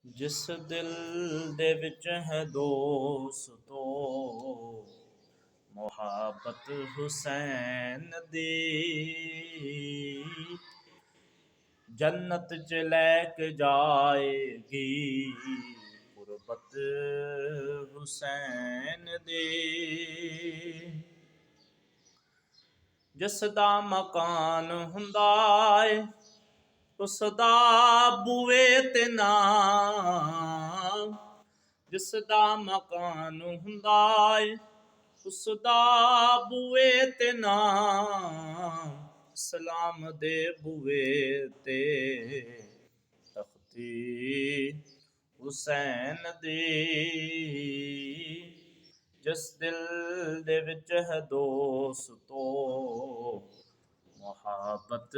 ਜਿਸ ਦਿਲ ਦੇ ਵਿੱਚ ਹੈ ਦੋਸਤੋ ਮੁਹੱਬਤ ਹੁਸੈਨ ਦੀ, ਜन्नत च लैके जाएगी गुरबत हुसैन दी। जिस दा मकान हुंदा है उस दा बूए ते नाम, जिस दा मकान हुंदा है उस दा बूए ते नाम, सलाम दे बूए ते तख्ती हुसैन दी। जिस दिल दे विच है दोस्तो मुहब्बत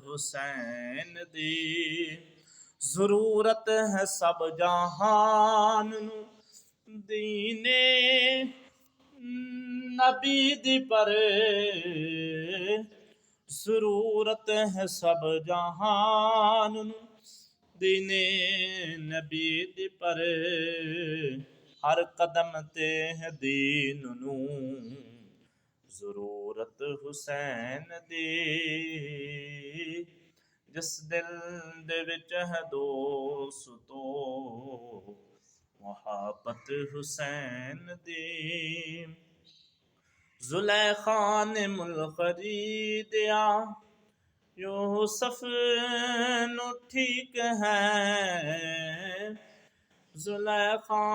हुसैन दी, जरूरत है सब जहान नू दीने नबी दी पर, जरूरत है सब जहान नू दीने नबी दी पर, हर कदम ते है दीन नू जरूरत हुसैन दी। जिस दिल दे विच है दोस्तो मुहब्बत हुसैन दी। जुलेखा ने मुल खरीदिया यूसुफ नू ठीक है, जुलेखा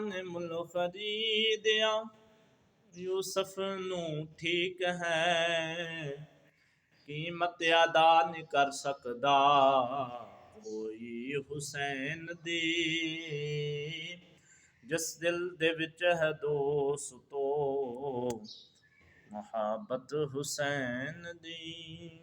ने मुल खरीदिया यूसुफ नू ठीक है, कीमत अदा नहीं कर सकदा कोई हुसैन दी। जिस दिल दे विच है दोस्तो मुहब्बत हुसैन दी।